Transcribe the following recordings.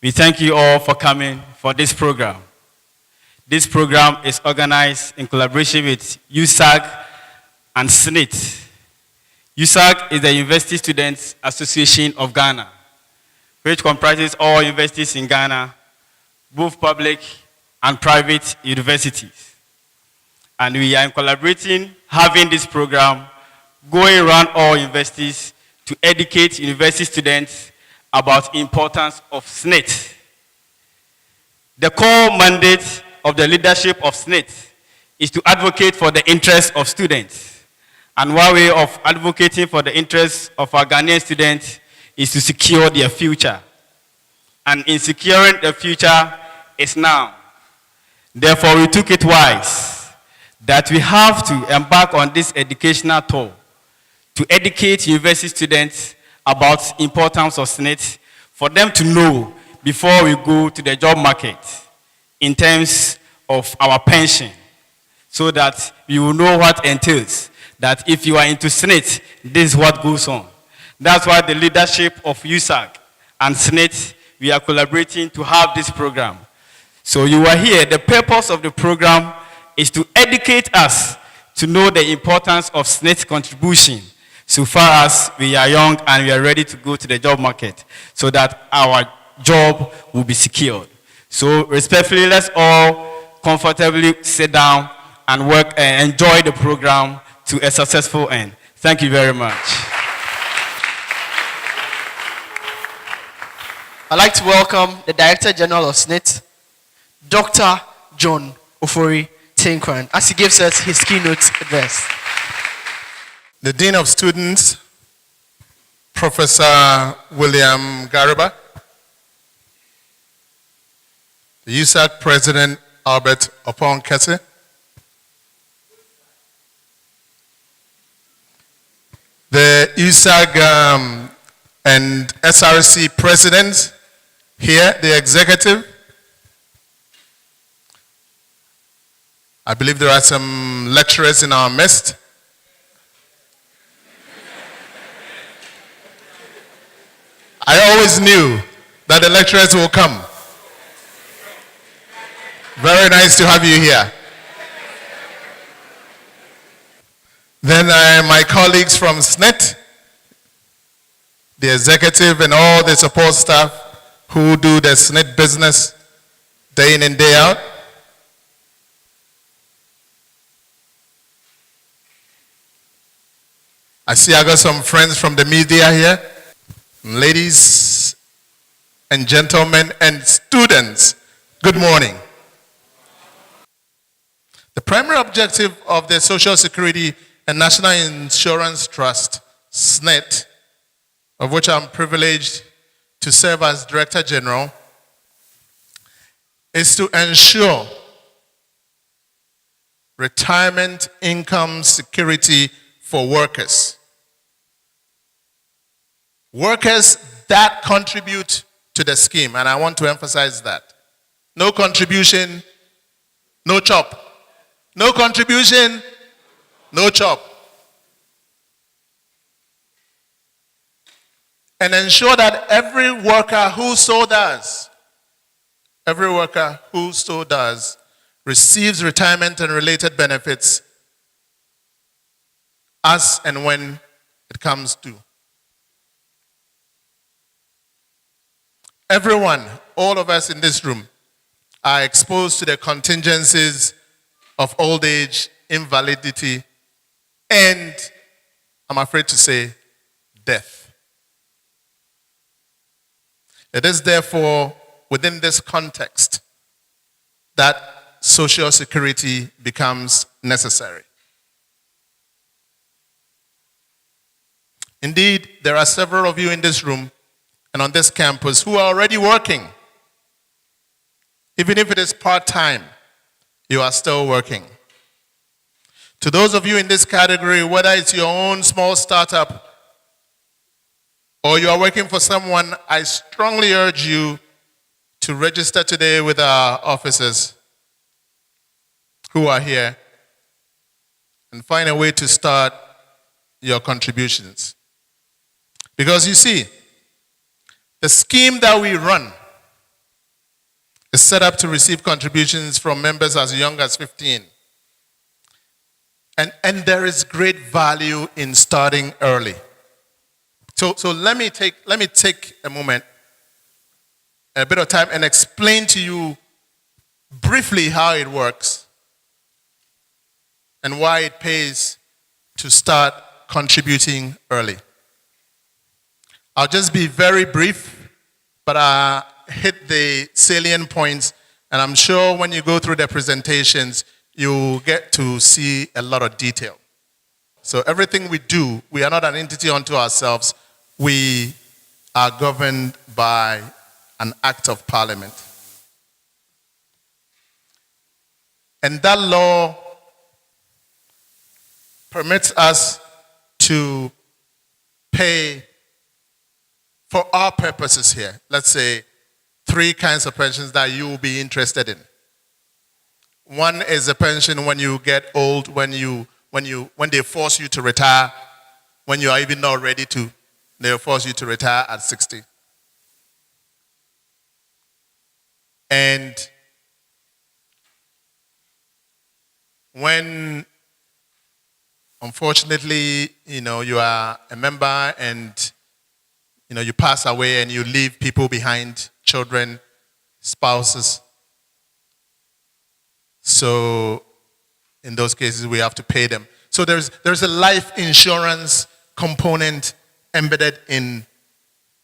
We thank you all for coming for this program. This program is organized in collaboration with USAG and SSNIT. USAG is the University Students Association of Ghana, which comprises all universities in Ghana, both public and private universities. And we are collaborating, having this program, going around all universities to educate university students about the importance of SSNIT. The core mandate of the leadership of SSNIT is to advocate for the interests of students. And one way of advocating for the interests of our Ghanaian students is to secure their future. And in securing the future is now. Therefore, we took it wise that we have to embark on this educational tour to educate university students about the importance of SSNIT for them to know before we go to the job market in terms of our pension, so that you will know what entails, that if you are into SSNIT, this is what goes on. That's why the leadership of USAG and SSNIT, we are collaborating to have this program. So you are here. The purpose of the program is to educate us to know the importance of SSNIT contribution so far as we are young and we are ready to go to the job market, so that our job will be secured. So respectfully, let's all comfortably sit down and work and enjoy the program to a successful end. Thank you very much. I'd like to welcome the Director General of SSNIT, Dr. John Ofori Tinkran, as he gives us his keynote address. The Dean of Students, Professor William Gariba, the USAC President, Albert Opon-Kese, the USAG and SRC Presidents here, the executive. I believe there are some lecturers in our midst. I always knew that the lecturers will come. Very nice to have you here. Then my colleagues from SSNIT, the executive and all the support staff who do the SSNIT business day in and day out. I see I got some friends from the media here. Ladies and gentlemen and students, good morning. The primary objective of the Social Security and National Insurance Trust, SSNIT, of which I'm privileged to serve as Director General, is to ensure retirement income security for workers. Workers that contribute to the scheme, and I want to emphasize that. No contribution, no chop. No contribution, no chop. And ensure that every worker who so does, receives retirement and related benefits as and when it comes due. Everyone, all of us in this room, are exposed to the contingencies of old age, invalidity, and, I'm afraid to say, death. It is therefore within this context that Social Security becomes necessary. Indeed, there are several of you in this room and on this campus who are already working. Even if it is part-time, you are still working. To those of you in this category, whether it's your own small startup or you are working for someone, I strongly urge you to register today with our officers who are here and find a way to start your contributions. Because you see, the scheme that we run is set up to receive contributions from members as young as 15. And there is great value in starting early. So let me take a moment, a bit of time, and explain to you briefly how it works and why it pays to start contributing early. I'll just be very brief, but I hit the salient points, and I'm sure when you go through the presentations, you'll get to see a lot of detail. So everything we do, we are not an entity unto ourselves. We are governed by an act of parliament. And that law permits us to pay for our purposes here. Let's say 3 kinds of pensions that you will be interested in. One is a pension when you get old, when they force you to retire, when you are even not ready to, they force you to retire at 60. And when, unfortunately, you are a member and, you pass away and you leave people behind, children, spouses. So in those cases, we have to pay them. So there's a life insurance component embedded in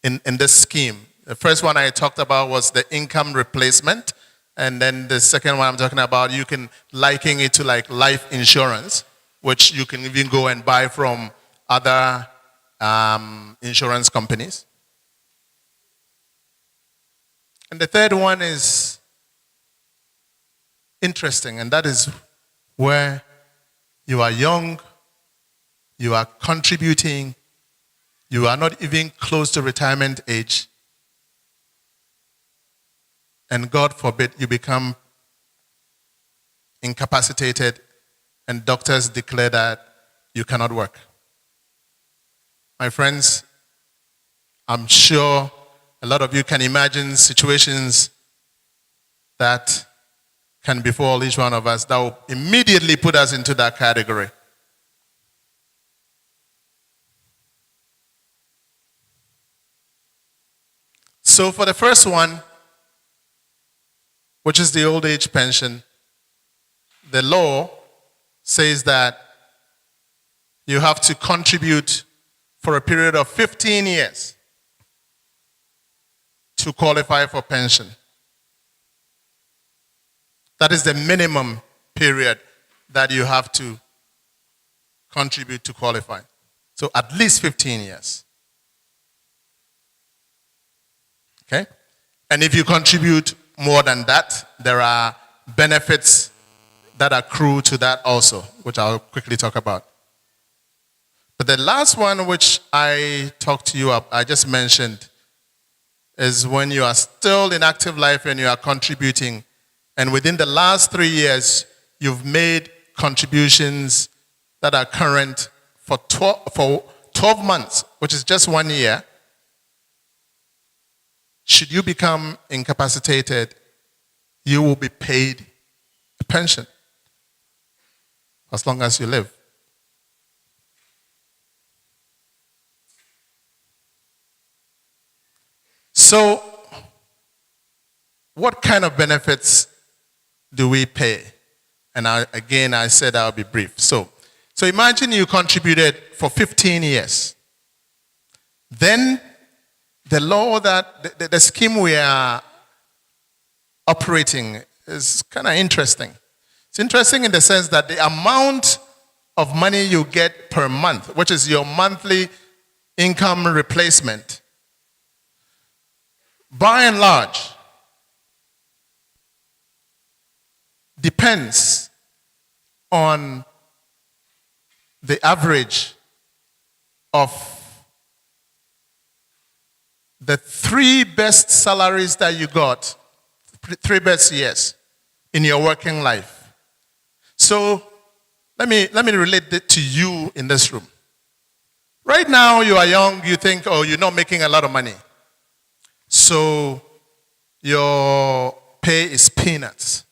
this scheme. The first one I talked about was the income replacement. And then the second one I'm talking about, you can liken it to like life insurance, which you can even go and buy from other insurance companies. And the third one is interesting, and that is where you are young, you are contributing, you are not even close to retirement age, and God forbid you become incapacitated and doctors declare that you cannot work. My friends, I'm sure a lot of you can imagine situations that can befall each one of us that will immediately put us into that category. So for the first one, which is the old age pension, the law says that you have to contribute for a period of 15 years to qualify for pension. That is the minimum period that you have to contribute to qualify. So at least 15 years. Okay? And if you contribute more than that, there are benefits that accrue to that also, which I'll quickly talk about. But the last one which I talked to you about, I just mentioned, is when you are still in active life and you are contributing, and within the last 3 years, you've made contributions that are current for 12 months, which is just 1 year. Should you become incapacitated, you will be paid a pension as long as you live. So, what kind of benefits do we pay? And I said I'll be brief. So imagine you contributed for 15 years. Then the law that the scheme we are operating is kind of interesting. It's interesting in the sense that the amount of money you get per month, which is your monthly income replacement, by and large, depends on the average of the 3 best salaries that you got, 3 best years in your working life. So let me relate it to you in this room. Right now you are young, you think, oh, you're not making a lot of money. So your pay is peanuts.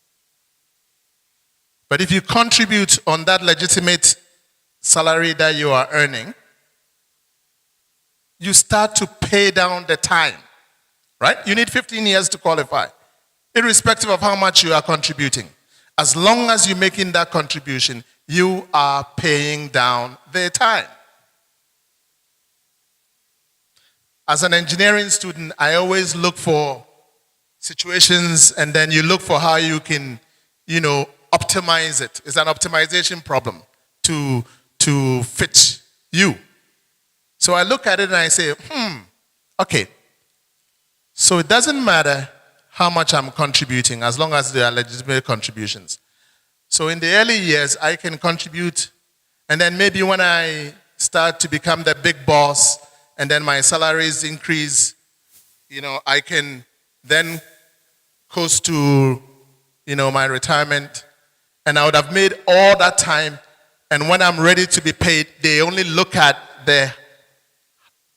But if you contribute on that legitimate salary that you are earning, you start to pay down the time, right? You need 15 years to qualify, irrespective of how much you are contributing. As long as you're making that contribution, you are paying down the time. As an engineering student, I always look for situations, and then you look for how you can, optimize it. It's an optimization problem to fit you. So I look at it and I say, okay. So it doesn't matter how much I'm contributing as long as they are legitimate contributions. So in the early years, I can contribute, and then maybe when I start to become the big boss, and then my salaries increase, I can then coast to, my retirement. And I would have made all that time. And when I'm ready to be paid, they only look at the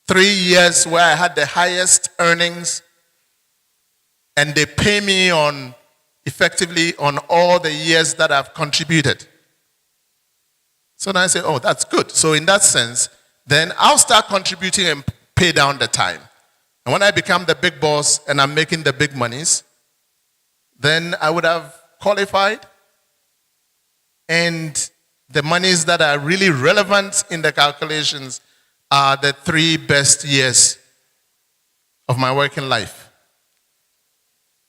3 years where I had the highest earnings. And they pay me effectively on all the years that I've contributed. So then I say, oh, that's good. So in that sense, then I'll start contributing and pay down the time. And when I become the big boss and I'm making the big monies, then I would have qualified. And the monies that are really relevant in the calculations are the 3 best years of my working life.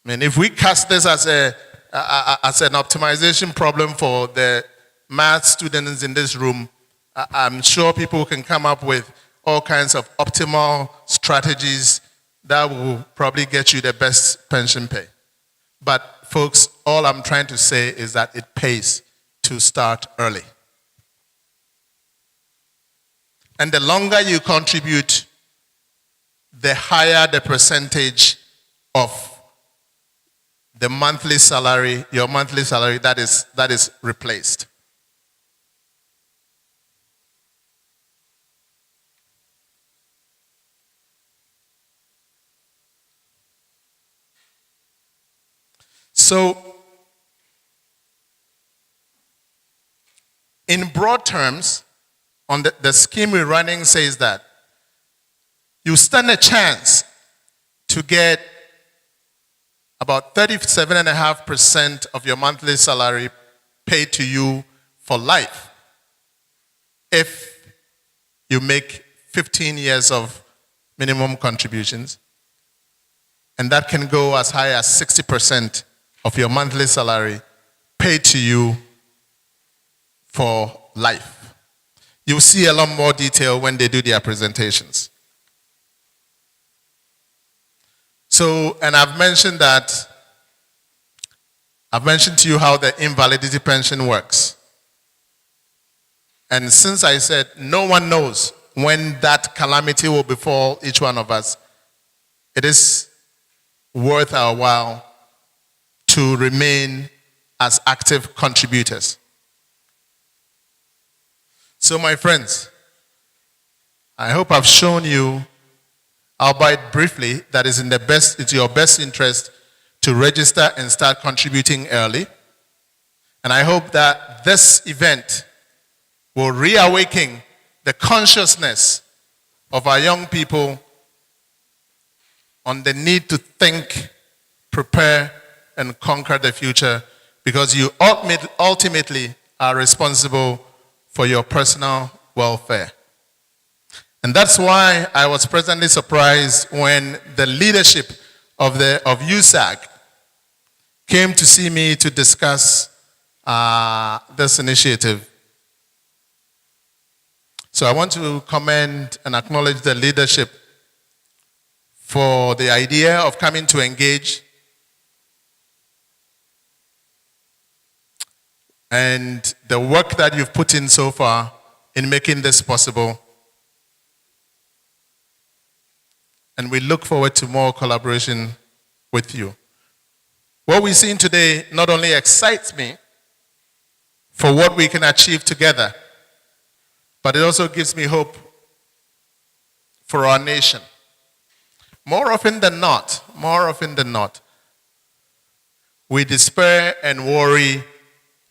I mean, if we cast this as an optimization problem for the math students in this room, I'm sure people can come up with all kinds of optimal strategies that will probably get you the best pension pay. But folks, all I'm trying to say is that it pays to start early. And the longer you contribute, the higher the percentage of the monthly salary, your monthly salary that is replaced. So, in broad terms, on the scheme we're running says that you stand a chance to get about 37.5% of your monthly salary paid to you for life if you make 15 years of minimum contributions. And that can go as high as 60% of your monthly salary paid to you for life. You'll see a lot more detail when they do their presentations. So, and I've mentioned to you how the invalidity pension works. And since I said no one knows when that calamity will befall each one of us, it is worth our while to remain as active contributors. So my friends, I hope I've shown you, albeit briefly, that it's your best interest to register and start contributing early. And I hope that this event will reawaken the consciousness of our young people on the need to think, prepare, and conquer the future, because you ultimately are responsible for your personal welfare. And that's why I was pleasantly surprised when the leadership of USAG came to see me to discuss this initiative. So I want to commend and acknowledge the leadership for the idea of coming to engage and the work that you've put in so far in making this possible. And we look forward to more collaboration with you. What we've seen today not only excites me for what we can achieve together, but it also gives me hope for our nation. More often than not, we despair and worry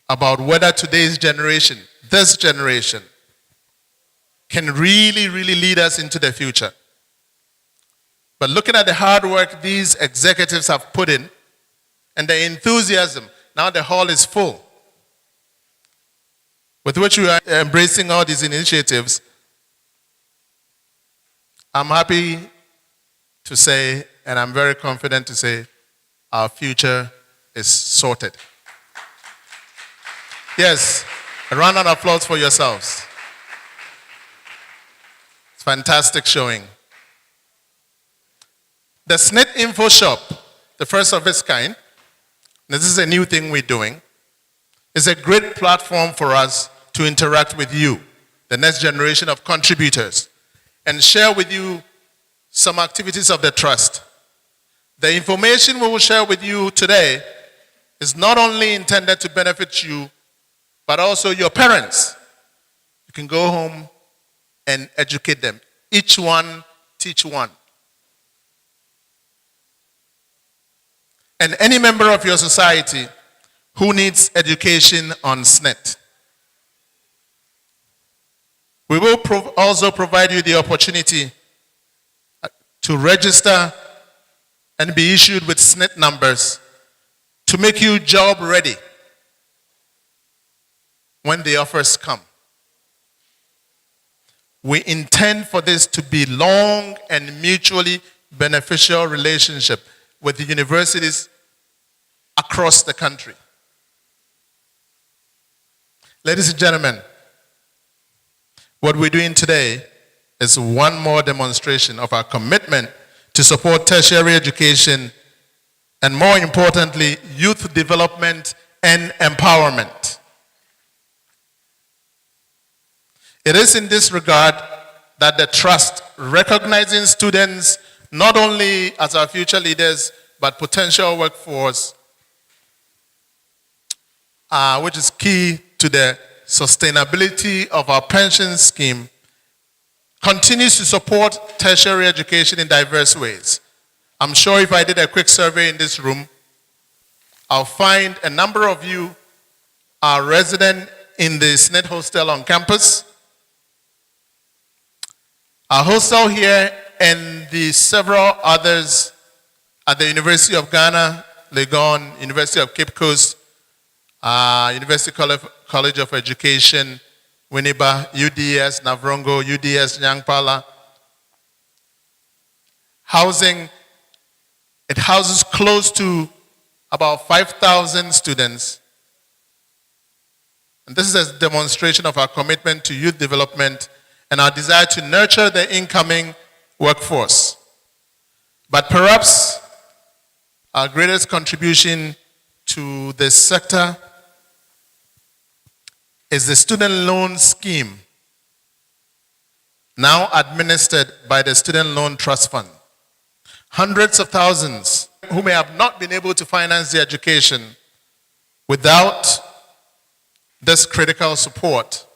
about whether today's generation, this generation, can really, really lead us into the future. But looking at the hard work these executives have put in and the enthusiasm, now the hall is full, with which we are embracing all these initiatives, I'm happy to say, and I'm very confident to say, our future is sorted. Yes, a round of applause for yourselves. It's fantastic showing. The SSNIT Info Shop, the first of its kind, this is a new thing we're doing, is a great platform for us to interact with you, the next generation of contributors, and share with you some activities of the trust. The information we will share with you today is not only intended to benefit you, but also your parents. You can go home and educate them. Each one, teach one. And any member of your society who needs education on SSNIT. We will also provide you the opportunity to register and be issued with SSNIT numbers to make you job ready when the offers come. We intend for this to be long and mutually beneficial relationship with the universities across the country. Ladies and gentlemen, what we're doing today is one more demonstration of our commitment to support tertiary education and, more importantly, youth development and empowerment. It is in this regard that the Trust, recognizing students not only as our future leaders, but potential workforce, which is key to the sustainability of our pension scheme, continues to support tertiary education in diverse ways. I'm sure if I did a quick survey in this room, I'll find a number of you are resident in the SSNIT hostel on campus. Our hostel here and the several others at the University of Ghana, Legon, University of Cape Coast, University College of Education, Winneba, UDS, Navrongo, UDS, Nyankpala. Housing, it houses close to about 5,000 students. And this is a demonstration of our commitment to youth development and our desire to nurture the incoming workforce. But perhaps our greatest contribution to this sector is the student loan scheme, now administered by the Student Loan Trust Fund. Hundreds of thousands who may have not been able to finance their education without this critical support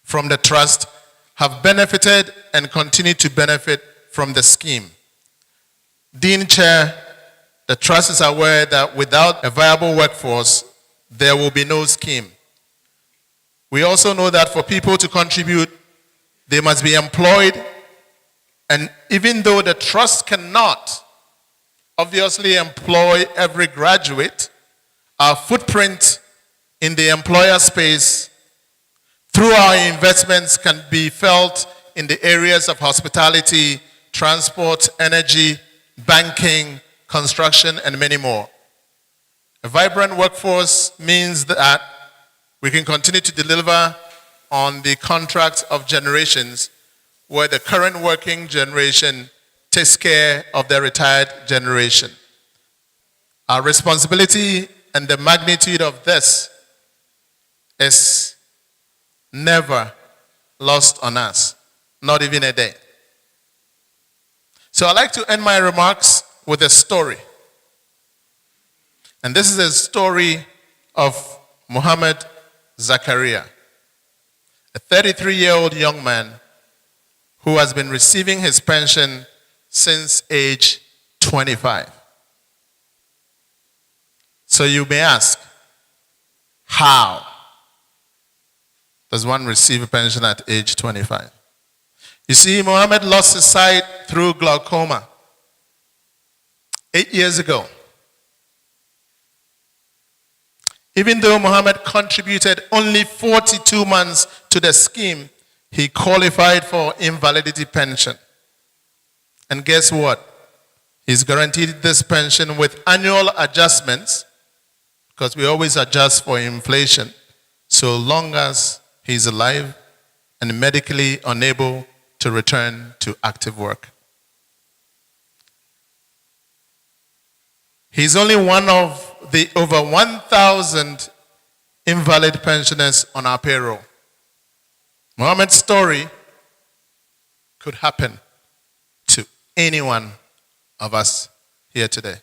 from the trust have benefited and continue to benefit from the scheme. Dean Chair, the trust is aware that without a viable workforce, there will be no scheme. We also know that for people to contribute, they must be employed, and even though the trust cannot obviously employ every graduate, our footprint in the employer space through our investments can be felt in the areas of hospitality, transport, energy, banking, construction, and many more. A vibrant workforce means that we can continue to deliver on the contracts of generations where the current working generation takes care of the retired generation. Our responsibility and the magnitude of this is never lost on us, not even a day. So I'd like to end my remarks with a story. And this is a story of Muhammad Zakaria, a 33-year-old young man who has been receiving his pension since age 25. So you may ask, how does one receive a pension at age 25? You see, Mohammed lost his sight through glaucoma 8 years ago. Even though Mohammed contributed only 42 months to the scheme, he qualified for invalidity pension. And guess what? He's guaranteed this pension with annual adjustments, because we always adjust for inflation, so long as he's alive and medically unable to return to active work. He's only one of the over 1,000 invalid pensioners on our payroll. Mohammed's story could happen to any one of us here today.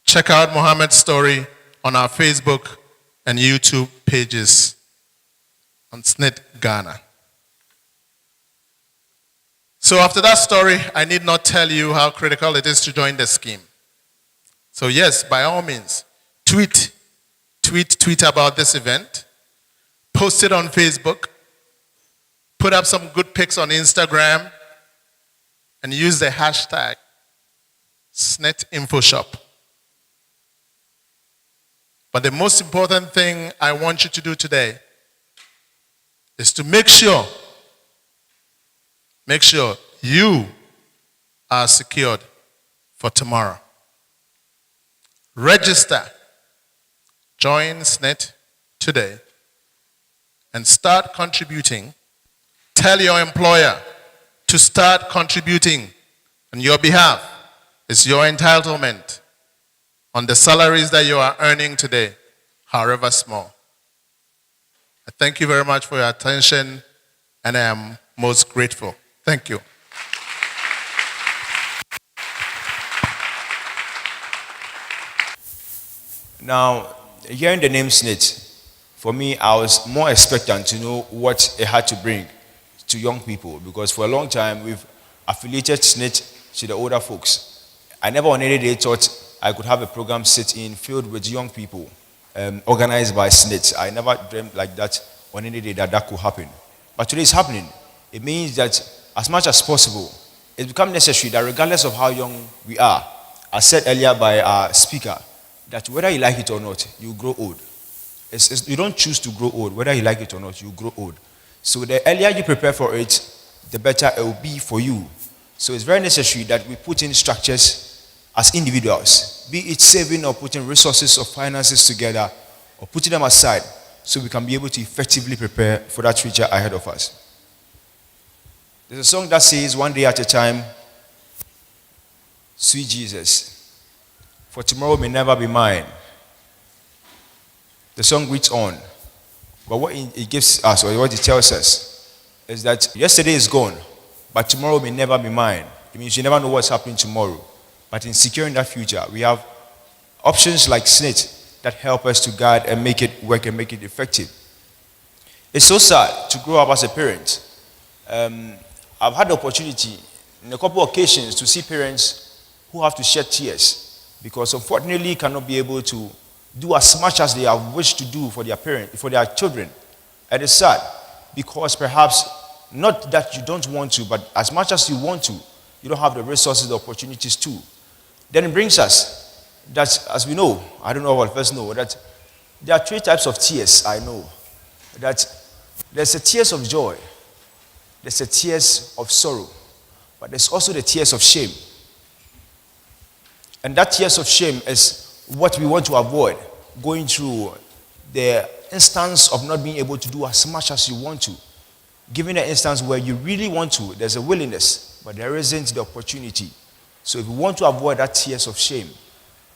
Check out Mohammed's story on our Facebook and YouTube pages on SSNIT Ghana. So after that story, I need not tell you how critical it is to join the scheme. So yes, by all means, tweet about this event, post it on Facebook, put up some good pics on Instagram, and use the hashtag SSNITInfoshop. But the most important thing I want you to do today is to make sure you are secured for tomorrow. Register, join SSNIT today, and start contributing. Tell your employer to start contributing on your behalf. It's your entitlement on the salaries that you are earning today, however small. I thank you very much for your attention, and I am most grateful. Thank you. Now, hearing the name SSNIT, for me, I was more expectant to know what it had to bring to young people, because for a long time, we've affiliated SSNIT to the older folks. I never on any day thought I could have a program sit-in filled with young people, organized by SSNIT. I never dreamed like that on any day that could happen. But today it's happening. It means that as much as possible, it's become necessary that regardless of how young we are, as said earlier by our speaker, that whether you like it or not, you grow old. You don't choose to grow old. Whether you like it or not, you grow old. So the earlier you prepare for it, the better it will be for you. So it's very necessary that we put in structures as individuals, be it saving or putting resources or finances together or putting them aside, so we can be able to effectively prepare for that future ahead of us. There's a song that says, "One day at a time, sweet Jesus, for tomorrow may never be mine." The song reads on, but what it gives us, or what it tells us, is that yesterday is gone, but tomorrow may never be mine. It means you never know what's happening tomorrow. But in securing that future, we have options like SSNIT that help us to guide and make it work and make it effective. It's so sad to grow up as a parent. I've had the opportunity in a couple of occasions to see parents who have to shed tears because unfortunately cannot be able to do as much as they have wished to do for their children. And it's sad because perhaps not that you don't want to, but as much as you want to, you don't have the resources, the opportunities to. Then it brings us that, as we know, I don't know what first know, that there are three types of tears I know. That there's a tears of joy, there's a tears of sorrow, but there's also the tears of shame. And that tears of shame is what we want to avoid, going through the instance of not being able to do as much as you want to. Given an instance where you really want to, there's a willingness, but there isn't the opportunity. So if we want to avoid that tears of shame,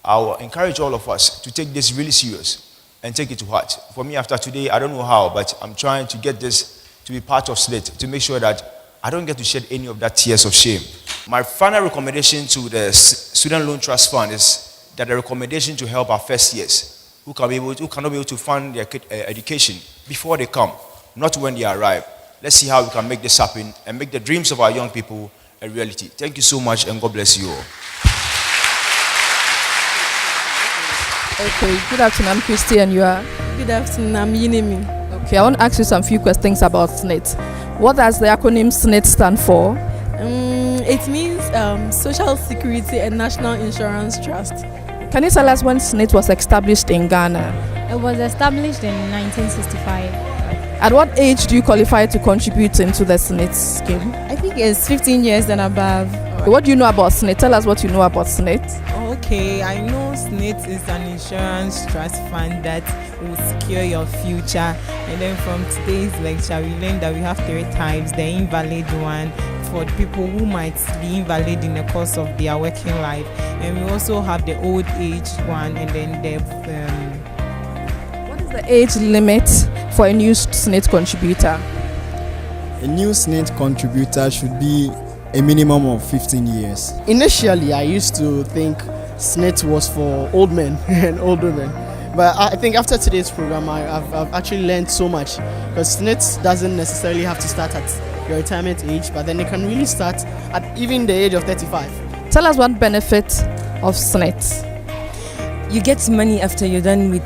I will encourage all of us to take this really serious and take it to heart. For me, after today, I don't know how, but I'm trying to get this to be part of SSNIT to make sure that I don't get to shed any of that tears of shame. My final recommendation to the Student Loan Trust Fund is that the recommendation to help our first years who cannot be able to fund their education before they come, not when they arrive. Let's see how we can make this happen and make the dreams of our young people a reality. Thank you so much, and God bless you all. Okay, good afternoon. I'm Christy and you are? Good afternoon, I'm Yinimi. Okay, I want to ask you some few questions about SNIT. What does the acronym SNIT stand for? It means Social Security and National Insurance Trust. Can you tell us when SNIT was established in Ghana? It was established in 1965. At what age do you qualify to contribute into the SNIT scheme? I think it's 15 years and above. What do you know about SNIT? Tell us what you know about SNIT. Okay, I know SNIT is an insurance trust fund that will secure your future. And then from today's lecture, we learned that we have 3 types: the invalid one for people who might be invalid in the course of their working life, and we also have the old age one, and then the What is the age limit for a new SNIT contributor? A new SNIT contributor should be a minimum of 15 years. Initially, I used to think SNIT was for old men and old women. But I think after today's program, I've actually learned so much. Because SNIT doesn't necessarily have to start at your retirement age, but then it can really start at even the age of 35. Tell us one benefit of SNIT. You get money after you're done with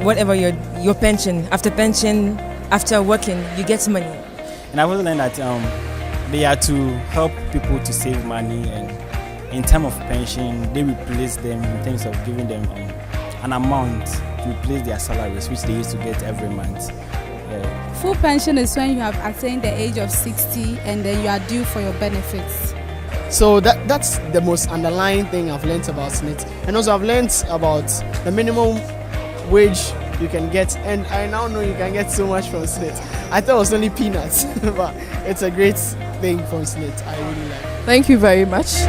whatever your pension. After working, you get money. And I've also learned that they are to help people to save money, and in terms of pension, they replace them in terms of giving them an amount to replace their salaries, which they used to get every month. Full pension is when you have attained the age of 60 and then you are due for your benefits. So that's the most underlying thing I've learned about SNIT. And also I've learned about the minimum wage you can get, and I now know you can get so much from SNIT. I thought it was only peanuts, but it's a great thing from SNIT. I really like it. Thank you very much.